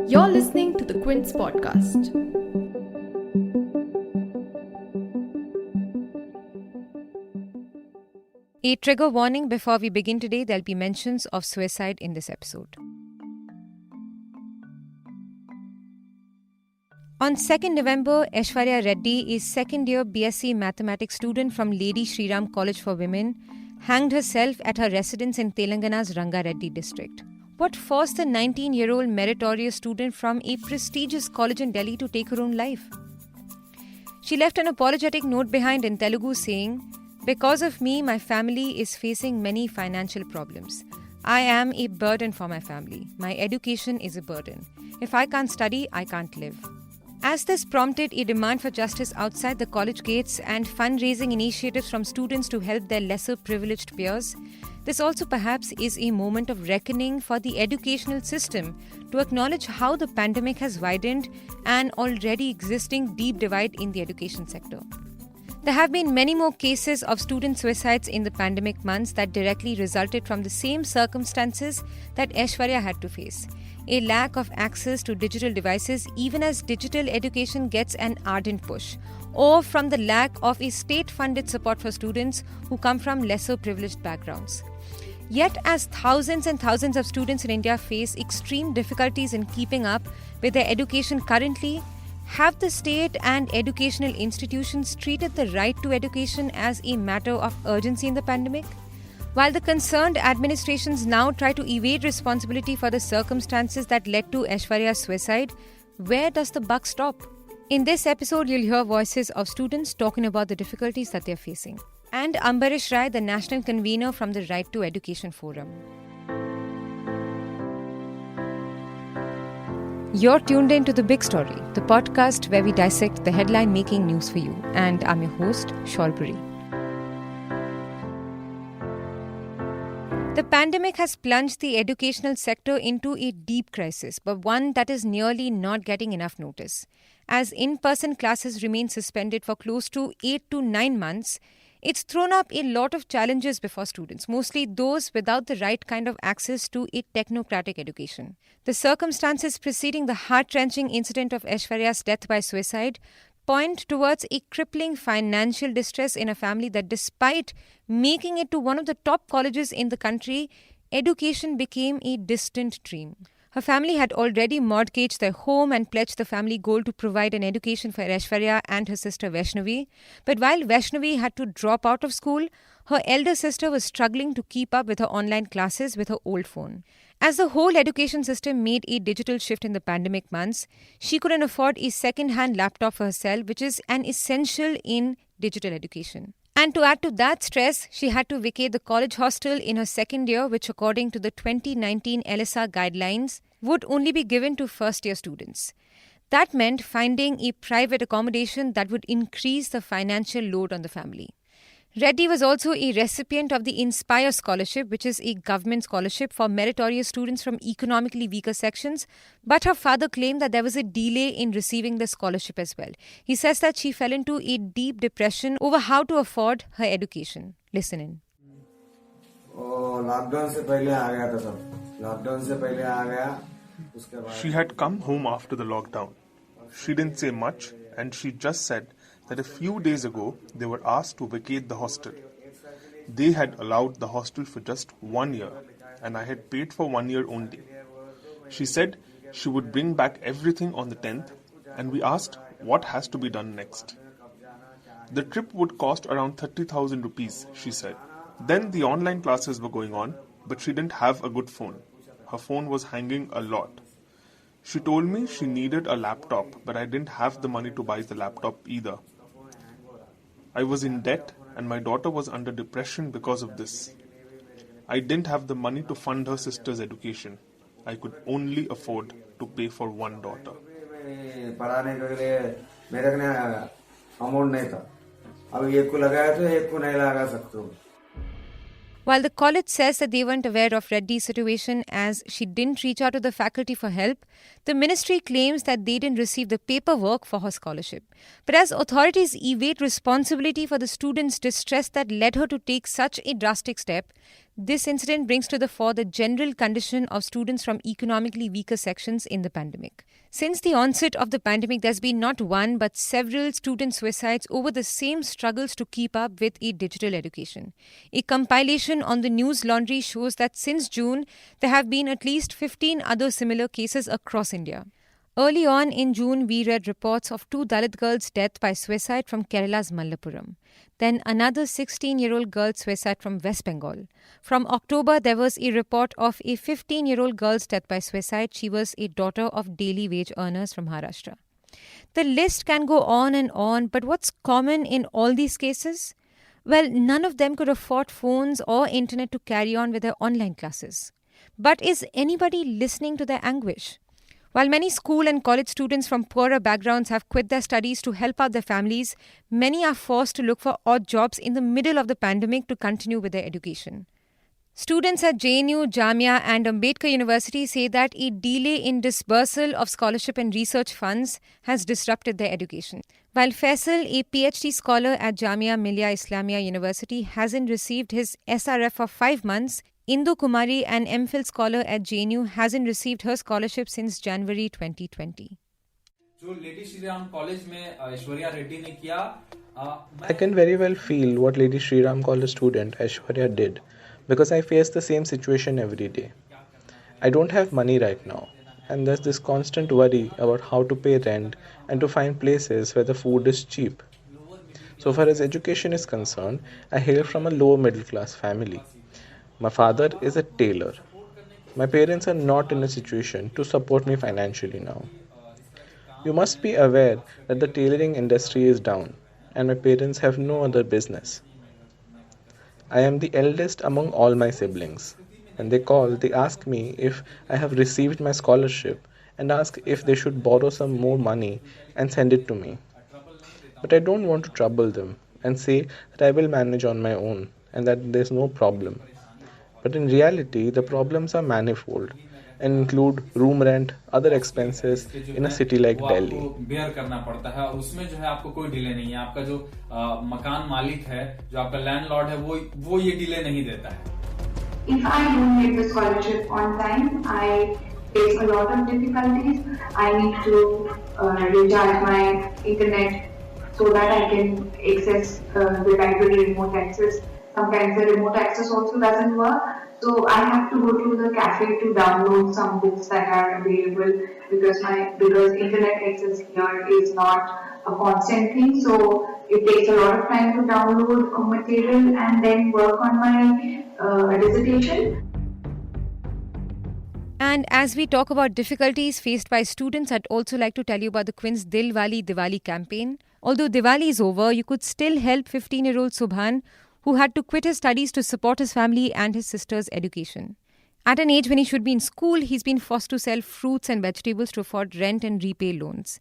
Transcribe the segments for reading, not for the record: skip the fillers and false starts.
You're listening to the Quint's podcast. A trigger warning before we begin today, there'll be mentions of suicide in this episode. On 2nd November, Aishwarya Reddy, a second-year BSc Mathematics student from Lady Shri Ram College for Women, hanged herself at her residence in Telangana's Ranga district. What forced the 19-year-old meritorious student from a prestigious college in Delhi to take her own life? She left an apologetic note behind in Telugu saying, "Because of me, my family is facing many financial problems. I am a burden for my family. My education is a burden. If I can't study, I can't live." As this prompted a demand for justice outside the college gates and fundraising initiatives from students to help their lesser privileged peers, this also perhaps is a moment of reckoning for the educational system to acknowledge how the pandemic has widened an already existing deep divide in the education sector. There have been many more cases of student suicides in the pandemic months that directly resulted from the same circumstances that Aishwarya had to face. A lack of access to digital devices even as digital education gets an ardent push, or from the lack of a state-funded support for students who come from lesser privileged backgrounds. Yet, as thousands and thousands of students in India face extreme difficulties in keeping up with their education currently, have the state and educational institutions treated the right to education as a matter of urgency in the pandemic? While the concerned administrations now try to evade responsibility for the circumstances that led to Aishwarya's suicide, where does the buck stop? In this episode, you'll hear voices of students talking about the difficulties that they're facing. And Ambarish Rai, the national convener from the Right to Education Forum. You're tuned in to The Big Story, the podcast where we dissect the headline-making news for you. And I'm your host, Shalburi. The pandemic has plunged the educational sector into a deep crisis, but one that is nearly not getting enough notice. As in-person classes remain suspended for close to 8 to 9 months, it's thrown up a lot of challenges before students, mostly those without the right kind of access to a technocratic education. The circumstances preceding the heart-wrenching incident of Aishwarya's death by suicide point towards a crippling financial distress in a family that, despite making it to one of the top colleges in the country, education became a distant dream. Her family had already mortgaged their home and pledged the family goal to provide an education for Aishwarya and her sister Vaishnavi. But while Vaishnavi had to drop out of school, her elder sister was struggling to keep up with her online classes with her old phone. As the whole education system made a digital shift in the pandemic months, she couldn't afford a second-hand laptop for herself, which is an essential in digital education. And to add to that stress, she had to vacate the college hostel in her second year, which according to the 2019 LSR guidelines would only be given to first-year students. That meant finding a private accommodation that would increase the financial load on the family. Reddy was also a recipient of the Inspire Scholarship, which is a government scholarship for meritorious students from economically weaker sections, but her father claimed that there was a delay in receiving the scholarship as well. He says that she fell into a deep depression over how to afford her education. Listen in. She had come home after the lockdown. She didn't say much, and she just said that a few days ago they were asked to vacate the hostel. They had allowed the hostel for just 1 year, and I had paid for 1 year only. She said she would bring back everything on the 10th, and we asked what has to be done next. The trip would cost around 30,000 rupees, she said. Then the online classes were going on, but she didn't have a good phone. Her phone was hanging a lot. She told me she needed a laptop, but I didn't have the money to buy the laptop either. I was in debt and my daughter was under depression because of this. I didn't have the money to fund her sister's education. I could only afford to pay for one daughter. While the college says that they weren't aware of Reddy's situation as she didn't reach out to the faculty for help, the ministry claims that they didn't receive the paperwork for her scholarship. But as authorities evade responsibility for the student's distress that led her to take such a drastic step, This incident brings to the fore the general condition of students from economically weaker sections in the pandemic. Since the onset of the pandemic, there's been not one but several student suicides over the same struggles to keep up with a digital education. A compilation on the news laundry shows that since June, there have been at least 15 other similar cases across India. Early on in June, we read reports of two Dalit girls' death by suicide from Kerala's Malappuram. Then another 16-year-old girl's suicide from West Bengal. From October, there was a report of a 15-year-old girl's death by suicide. She was a daughter of daily wage earners from Maharashtra. The list can go on, but what's common in all these cases? Well, none of them could afford phones or internet to carry on with their online classes. But is anybody listening to their anguish? While many school and college students from poorer backgrounds have quit their studies to help out their families, many are forced to look for odd jobs in the middle of the pandemic to continue with their education. Students at JNU, Jamia and Ambedkar University say that a delay in disbursal of scholarship and research funds has disrupted their education. While Faisal, a PhD scholar at Jamia Millia Islamia University, hasn't received his SRF for 5 months, Indu Kumari, an MPhil scholar at JNU, hasn't received her scholarship since January 2020. जो lady Shri Ram college में ऐश्वर्या रेड्डी ने किया I can very well feel what Lady Shri Ram College student Aishwarya did because I face the same situation every day. I don't have money right now, and there's this constant worry about how to pay rent and to find places where the food is cheap. So far as education is concerned, I hail from a lower middle class family. My father is a tailor. My parents are not in a situation to support me financially now. You must be aware that the tailoring industry is down and my parents have no other business. I am the eldest among all my siblings. When they ask me if I have received my scholarship and ask if they should borrow some more money and send it to me. But I don't want to trouble them and say that I will manage on my own and that there's no problem. But in reality, the problems are manifold and include room rent, other expenses in a city like Delhi. Bear करना पड़ता है और उसमें जो है आपको कोई delay नहीं है. आपका जो मकान मालिक है, जो आपका लैंडलॉर्ड है, वो ये डिले नहीं देता है. If I don't get the scholarship on time, I face a lot of difficulties. I need to recharge my internet so that I can access the library remote access. Sometimes the remote access also doesn't work, so I have to go to the cafe to download some books that are available because internet access here is not a constant thing. So it takes a lot of time to download material and then work on my dissertation. And as we talk about difficulties faced by students, I'd also like to tell you about the Quint's Dil Wali Diwali campaign. Although Diwali is over, you could still help 15-year-old Subhan, who had to quit his studies to support his family and his sister's education. At an age when he should be in school, he's been forced to sell fruits and vegetables to afford rent and repay loans.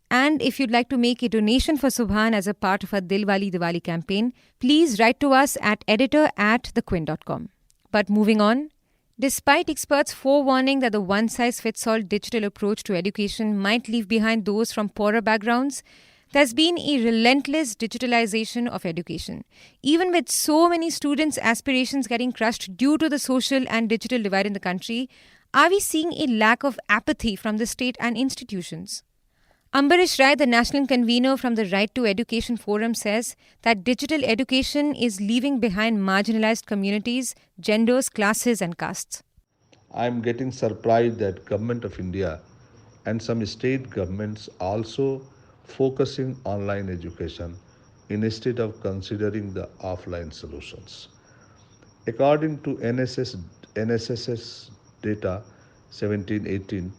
And if you'd like to make a donation for Subhan as a part of our Dil Wali Diwali campaign, please write to us at editor@thequint.com. But moving on, despite experts forewarning that the one-size-fits-all digital approach to education might leave behind those from poorer backgrounds, there's been a relentless digitalization of education. Even with so many students' aspirations getting crushed due to the social and digital divide in the country, are we seeing a lack of apathy from the state and institutions? Ambarish Rai, the national convener from the Right to Education Forum, says that digital education is leaving behind marginalized communities, genders, classes and castes. I'm getting surprised that Government of India and some state governments also focusing online education instead of considering the offline solutions. According to NSS's data 17-18,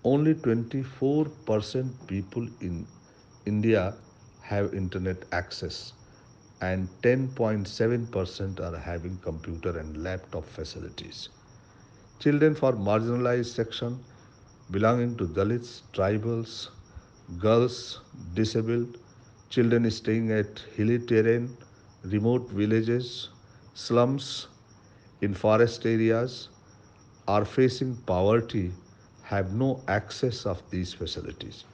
only 24% people in India have internet access and 10.7% are having computer and laptop facilities. Children for marginalized section belonging to Dalits, tribals, girls, disabled, children staying at hilly terrain, remote villages, slums, in forest areas, are facing poverty, have no access of these facilities.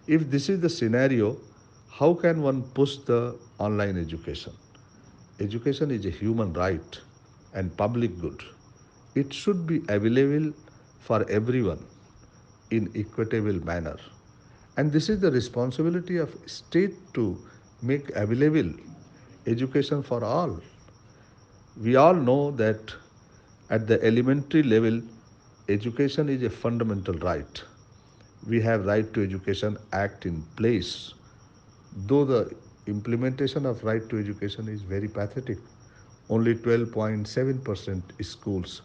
If this is the scenario, how can one push the online education? Education is a human right and public good. It should be available for everyone in equitable manner. And this is the responsibility of state to make available education for all. We all know that at the elementary level, education is a fundamental right. We have Right to Education Act in place, though the implementation of right to education is very pathetic. Only 12.7% schools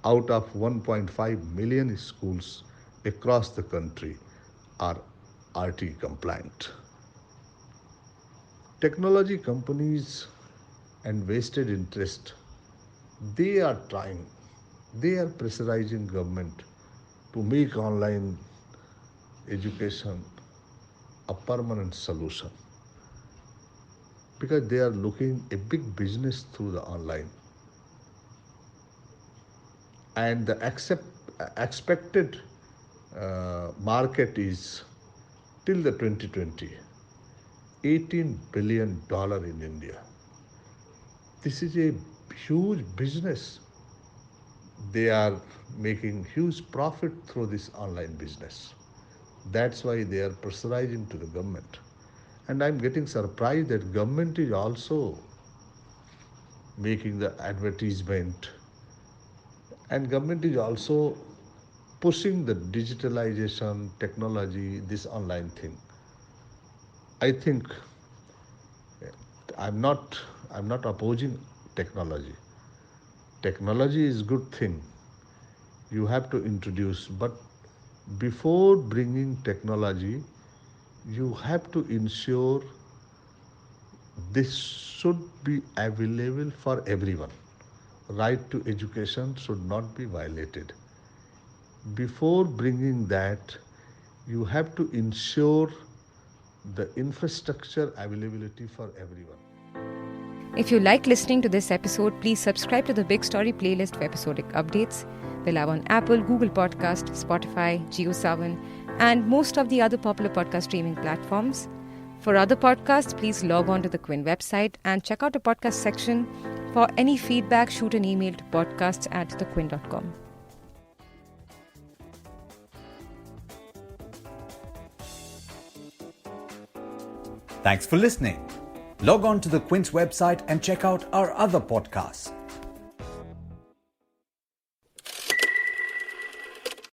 out of 1.5 million schools across the country are RT compliant. Technology companies and vested interest, they are pressurizing government to make online education a permanent solution because they are looking a big business through the online. And the expected market is till the 2020 $18 billion in India. This is a huge business. They are making huge profit through this online business. That's why they are pressurizing to the government. And I'm getting surprised that government is also making the advertisement and government is also pushing the digitalization, technology, this online thing. I think I'm not opposing technology. Technology is good thing. You have to introduce, but before bringing technology, you have to ensure this should be available for everyone. Right to education should not be violated. Before bringing that, you have to ensure the infrastructure availability for everyone. If you like listening to this episode, please subscribe to the Big Story playlist for episodic updates. We're live on Apple, Google Podcast, Spotify, JioSaavn, and most of the other popular podcast streaming platforms. For other podcasts, please log on to the Quint website and check out the podcast section. For any feedback, shoot an email to podcasts@thequint.com. Thanks for listening. Log on to the Quint's website and check out our other podcasts.